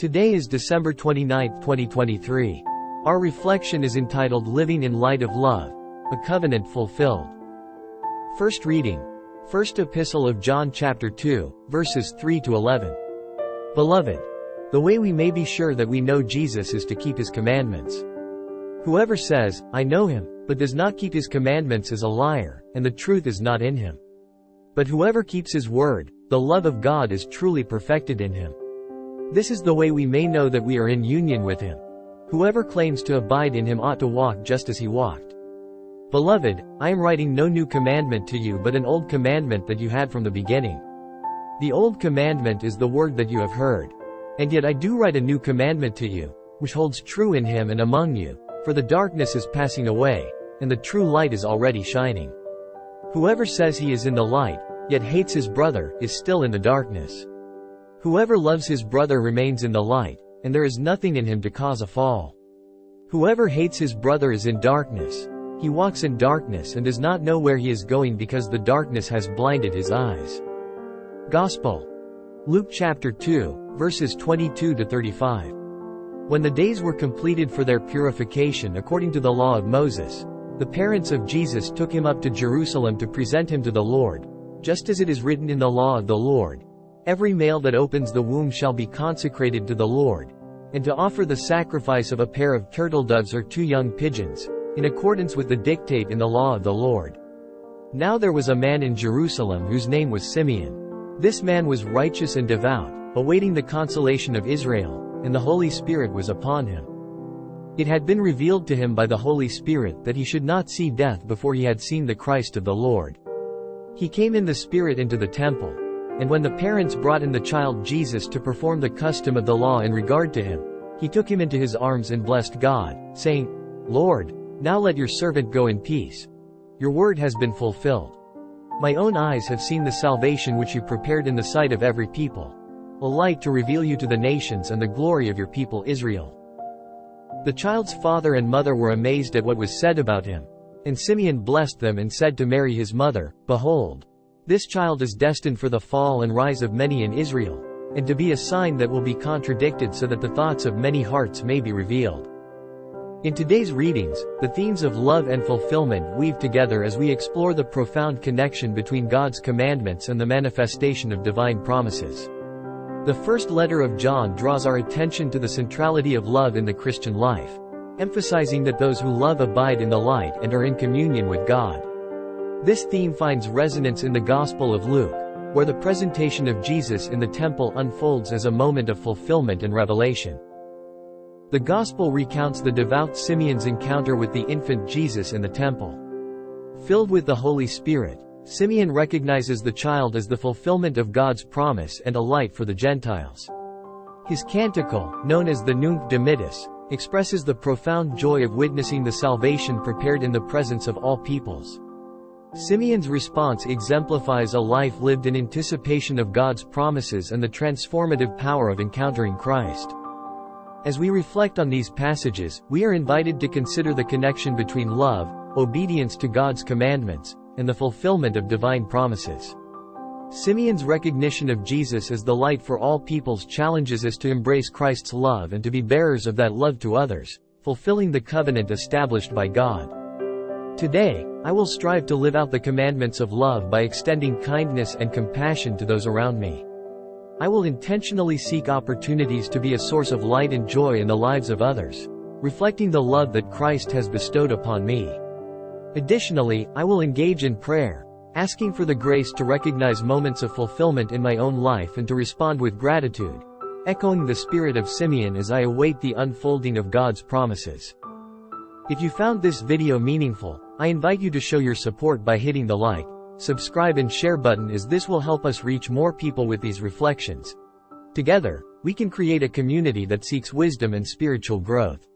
Today is December 29, 2023. Our reflection is entitled Living in Light of Love, a Covenant Fulfilled. First reading. First Epistle of John chapter 2, verses 3 to 11. Beloved, the way we may be sure that we know Jesus is to keep his commandments. Whoever says, I know him, but does not keep his commandments is a liar, and the truth is not in him. But whoever keeps his word, the love of God is truly perfected in him. This is the way we may know that we are in union with him. Whoever claims to abide in him ought to walk just as he walked. Beloved, I am writing no new commandment to you but an old commandment that you had from the beginning. The old commandment is the word that you have heard. And yet I do write a new commandment to you, which holds true in him and among you, for the darkness is passing away, and the true light is already shining. Whoever says he is in the light, yet hates his brother, is still in the darkness. Whoever loves his brother remains in the light, and there is nothing in him to cause a fall. Whoever hates his brother is in darkness. He walks in darkness and does not know where he is going because the darkness has blinded his eyes. Gospel. Luke chapter 2, verses 22 to 35. When the days were completed for their purification according to the law of Moses, the parents of Jesus took him up to Jerusalem to present him to the Lord, just as it is written in the law of the Lord. Every male that opens the womb shall be consecrated to the Lord, and to offer the sacrifice of a pair of turtle-doves or 2 young pigeons, in accordance with the dictate in the law of the Lord. Now there was a man in Jerusalem whose name was Simeon. This man was righteous and devout, awaiting the consolation of Israel, and the Holy Spirit was upon him. It had been revealed to him by the Holy Spirit that he should not see death before he had seen the Christ of the Lord. He came in the Spirit into the temple. And when the parents brought in the child Jesus to perform the custom of the law in regard to him, he took him into his arms and blessed God, saying, Lord, now let your servant go in peace. Your word has been fulfilled. My own eyes have seen the salvation which you prepared in the sight of every people, a light to reveal you to the nations and the glory of your people Israel. The child's father and mother were amazed at what was said about him. And Simeon blessed them and said to Mary his mother, Behold, this child is destined for the fall and rise of many in Israel, and to be a sign that will be contradicted so that the thoughts of many hearts may be revealed. In today's readings, the themes of love and fulfillment weave together as we explore the profound connection between God's commandments and the manifestation of divine promises. The first letter of John draws our attention to the centrality of love in the Christian life, emphasizing that those who love abide in the light and are in communion with God. This theme finds resonance in the Gospel of Luke, where the presentation of Jesus in the temple unfolds as a moment of fulfillment and revelation. The Gospel recounts the devout Simeon's encounter with the infant Jesus in the temple. Filled with the Holy Spirit, Simeon recognizes the child as the fulfillment of God's promise and a light for the Gentiles. His canticle, known as the Nunc Dimittis, expresses the profound joy of witnessing the salvation prepared in the presence of all peoples. Simeon's response exemplifies a life lived in anticipation of God's promises and the transformative power of encountering Christ. As we reflect on these passages, we are invited to consider the connection between love, obedience to God's commandments, and the fulfillment of divine promises. Simeon's recognition of Jesus as the light for all peoples challenges us to embrace Christ's love and to be bearers of that love to others, fulfilling the covenant established by God. Today, I will strive to live out the commandments of love by extending kindness and compassion to those around me. I will intentionally seek opportunities to be a source of light and joy in the lives of others, reflecting the love that Christ has bestowed upon me. Additionally, I will engage in prayer, asking for the grace to recognize moments of fulfillment in my own life and to respond with gratitude, echoing the spirit of Simeon as I await the unfolding of God's promises. If you found this video meaningful, I invite you to show your support by hitting the like, subscribe and share button as this will help us reach more people with these reflections. Together, we can create a community that seeks wisdom and spiritual growth.